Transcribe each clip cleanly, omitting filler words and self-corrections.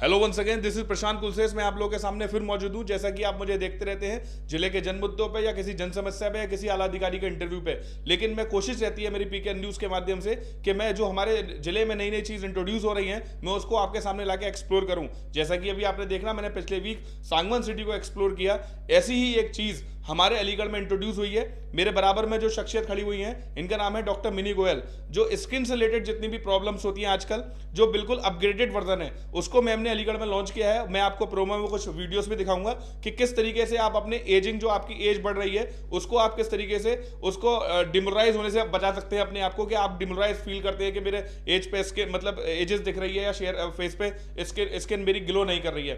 Hello once again, this is Prashant Kulses. मैं आप लोगों के सामने फिर मौजूद हूं। जैसा कि आप मुझे देखते रहते हैं जिले के जन मुद्दों पे या किसी जन समस्या पे या किसी आला अधिकारी के इंटरव्यू पे, लेकिन मैं कोशिश रहती है मेरी पीके न्यूज़ के माध्यम से कि मैं जो हमारे जिले में नई नई चीज़ इंट्रोड्यूस हो रही हैं मैं उसको आपके सामने लाके एक्सप्लोर करूं। जैसा कि अभी आपने देखना, मैंने पिछले वीक सांगवन सिटी को एक्सप्लोर किया। ऐसी ही एक चीज़ हमारे अलीगढ़ में इंट्रोड्यूस हुई है। मेरे बराबर में जो शख्सियत खड़ी हुई हैं इनका नाम है डॉक्टर मिनी गोयल, जो स्किन से रिलेटेड जितनी भी प्रॉब्लम्स होती हैं आजकल, जो बिल्कुल अपग्रेडेड वर्जन है, उसको मैम ने अलीगढ़ में लॉन्च किया है। मैं आपको प्रोमो में कुछ वीडियोस भी दिखाऊंगा कि किस तरीके से आप अपने एजिंग, जो आपकी एज बढ़ रही है, उसको आप किस तरीके से उसको डिमोराइज होने से बचा सकते हैं अपने आप को, कि आप डिमोराइज फील करते हैं कि मेरे एज पे स्किन, मतलब एजेस दिख रही है या शेयर फेस पे स्किन मेरी ग्लो नहीं कर रही है।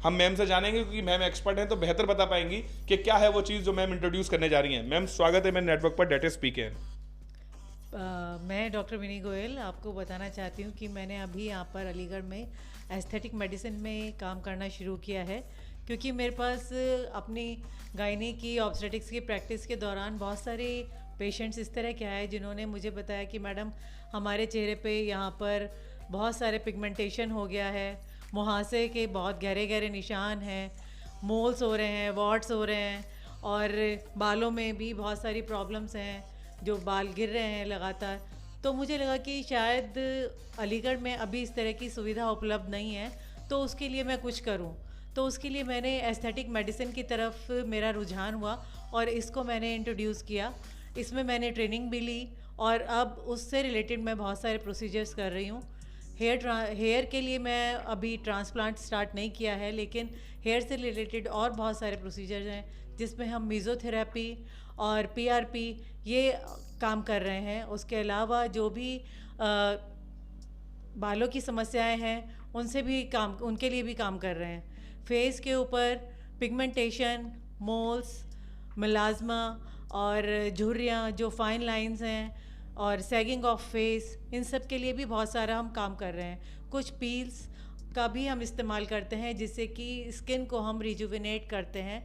हम मैम से जानेंगे क्योंकि मैम एक्सपर्ट हैं तो बेहतर बता पाएंगी कि क्या है वो चीज़ जो मैम इंट्रोड्यूस करने जा रही हैं। मैम स्वागत है मेरे नेटवर्क पर डेट स्पीक है। मैं डॉक्टर मिनी गोयल आपको बताना चाहती हूँ कि मैंने अभी यहाँ पर अलीगढ़ में एस्थेटिक मेडिसिन में काम करना शुरू किया है, क्योंकि मेरे पास अपनी गायनी की ऑब्स्टेटिक्स की प्रैक्टिस के दौरान बहुत सारे पेशेंट्स इस तरह के आए जिन्होंने मुझे बताया कि मैडम हमारे चेहरे पे यहाँ पर बहुत सारे पिगमेंटेशन हो गया है, मुहासे के बहुत गहरे गहरे निशान हैं, मोल्स हो रहे हैं, वॉट्स हो रहे हैं, और बालों में भी बहुत सारी प्रॉब्लम्स हैं, जो बाल गिर रहे हैं लगातार। तो मुझे लगा कि शायद अलीगढ़ में अभी इस तरह की सुविधा उपलब्ध नहीं है, तो उसके लिए मैं कुछ करूं। तो उसके लिए मैंने एस्थेटिक मेडिसिन की तरफ मेरा रुझान हुआ और इसको मैंने इंट्रोड्यूस किया। इसमें मैंने ट्रेनिंग भी ली और अब उससे रिलेटेड मैं बहुत सारे प्रोसीजर्स कर रही हूँ। हेयर के लिए मैं अभी ट्रांसप्लांट स्टार्ट नहीं किया है, लेकिन हेयर से रिलेटेड और बहुत सारे प्रोसीजर्स हैं जिसमें हम मेसोथेरेपी और पीआरपी ये काम कर रहे हैं। उसके अलावा जो भी बालों की समस्याएं हैं उनके लिए भी काम कर रहे हैं। फेस के ऊपर पिगमेंटेशन, मोल्स, मिलाज़मा और झुर्रियाँ, जो फाइन लाइंस हैं, और सैगिंग ऑफ फेस, इन सब के लिए भी बहुत सारा हम काम कर रहे हैं। कुछ पील्स का भी हम इस्तेमाल करते हैं जिससे कि स्किन को हम रिजुविनेट करते हैं।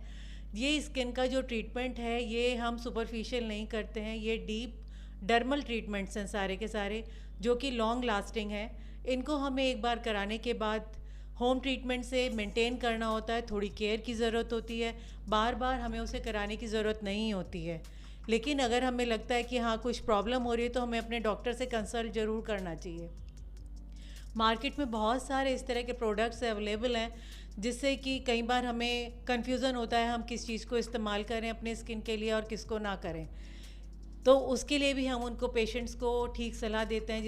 ये स्किन का जो ट्रीटमेंट है ये हम सुपरफिशियल नहीं करते हैं, ये डीप डर्मल ट्रीटमेंट्स हैं सारे के सारे, जो कि लॉन्ग लास्टिंग है। इनको हमें एक बार कराने के बाद होम ट्रीटमेंट से मेंटेन करना होता है, थोड़ी केयर की ज़रूरत होती है, बार बार हमें उसे कराने की ज़रूरत नहीं होती है। लेकिन अगर हमें लगता है कि हाँ कुछ प्रॉब्लम हो रही है तो हमें अपने डॉक्टर से कंसल्ट ज़रूर करना चाहिए। मार्केट में बहुत सारे इस तरह के प्रोडक्ट्स अवेलेबल हैं जिससे कि कई बार हमें कन्फ्यूज़न होता है हम किस चीज़ को इस्तेमाल करें अपने स्किन के लिए और किसको ना करें। तो उसके लिए भी हम उनको, पेशेंट्स को ठीक सलाह देते हैं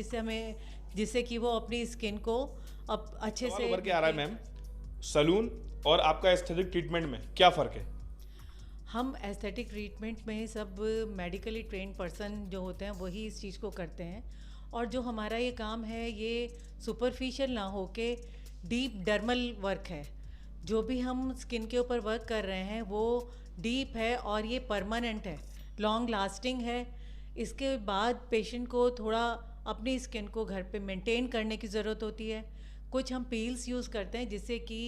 जिससे कि वो अपनी स्किन को अब अच्छे से उभर के आ रहा है। मैम, सलून और आपका एस्थेटिक ट्रीटमेंट में क्या फ़र्क है? हम एस्थेटिक ट्रीटमेंट में सब मेडिकली ट्रेंड पर्सन जो होते हैं वही इस चीज़ को करते हैं, और जो हमारा ये काम है ये सुपरफिशियल ना हो के डीप डर्मल वर्क है। जो भी हम स्किन के ऊपर वर्क कर रहे हैं वो डीप है और ये परमानेंट है, लॉन्ग लास्टिंग है। इसके बाद पेशेंट को थोड़ा अपनी स्किन को घर पे मेंटेन करने की ज़रूरत होती है। कुछ हम पील्स यूज़ करते हैं जिससे कि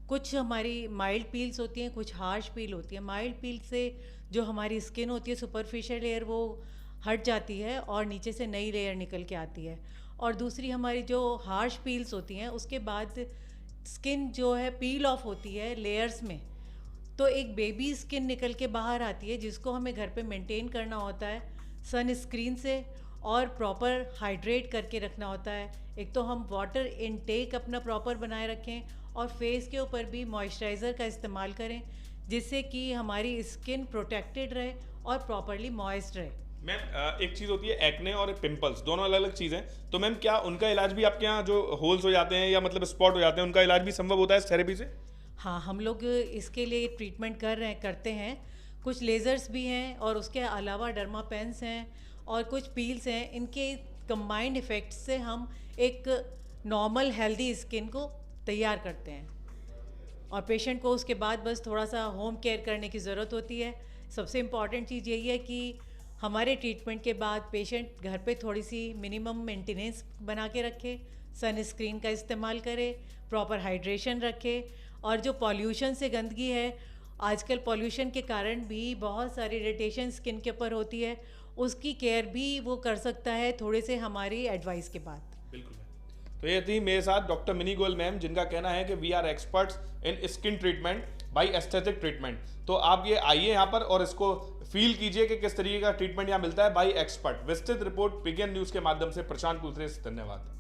कुछ हमारी माइल्ड पील्स होती हैं, कुछ हार्श पील होती है। माइल्ड पील से जो हमारी स्किन होती है, सुपरफिशियल लेयर वो हट जाती है और नीचे से नई लेयर निकल के आती है। और दूसरी हमारी जो हार्श पील्स होती हैं उसके बाद स्किन जो है पील ऑफ होती है लेयर्स में, तो एक बेबी स्किन निकल के बाहर आती है जिसको हमें घर पे मेंटेन करना होता है सन स्क्रीन से, और प्रॉपर हाइड्रेट करके रखना होता है। एक तो हम वाटर इनटेक अपना प्रॉपर बनाए रखें और फेस के ऊपर भी मॉइस्चराइज़र का इस्तेमाल करें जिससे कि हमारी स्किन प्रोटेक्टेड रहे और प्रॉपरली मॉइस्ट रहे। मैम, एक चीज़ होती है एक्ने और पिंपल्स, दोनों अलग अलग चीज़ हैं। तो मैम क्या उनका इलाज भी आपके यहाँ, जो होल्स हो जाते हैं या मतलब स्पॉट हो जाते हैं, उनका इलाज भी संभव होता है इस थेरेपी से? हाँ, हम लोग इसके लिए ट्रीटमेंट करते हैं। कुछ लेज़र्स भी हैं और उसके अलावा डर्मा पेन्स हैं और कुछ पील्स हैं। इनके कंबाइंड इफ़ेक्ट्स से हम एक नॉर्मल हेल्दी स्किन को तैयार करते हैं और पेशेंट को उसके बाद बस थोड़ा सा होम केयर करने की ज़रूरत होती है। सबसे इम्पॉर्टेंट चीज़ यही है कि हमारे ट्रीटमेंट के बाद पेशेंट घर पे थोड़ी सी मिनिमम मेंटेनेंस बना के रखे, सनस्क्रीन का इस्तेमाल करे, प्रॉपर हाइड्रेशन रखे और जो पॉल्यूशन से गंदगी है, आजकल पॉल्यूशन के कारण भी बहुत सारी इरिटेशन स्किन के ऊपर होती है, उसकी केयर भी वो कर सकता है थोड़े से हमारी एडवाइस के बाद। बिल्कुल। तो ये थी मेरे साथ डॉक्टर मिनी गोयल मैम, जिनका कहना है कि we are experts in skin treatment by aesthetic treatment. तो आप ये आइए यहाँ पर और इसको फील कीजिए कि किस तरीके का ट्रीटमेंट यहाँ मिलता है बाय एक्सपर्ट। विस्तृत रिपोर्ट पीकेएन न्यूज़ के माध्यम से प्रशांत कुलश्रेष्ठ, धन्यवाद।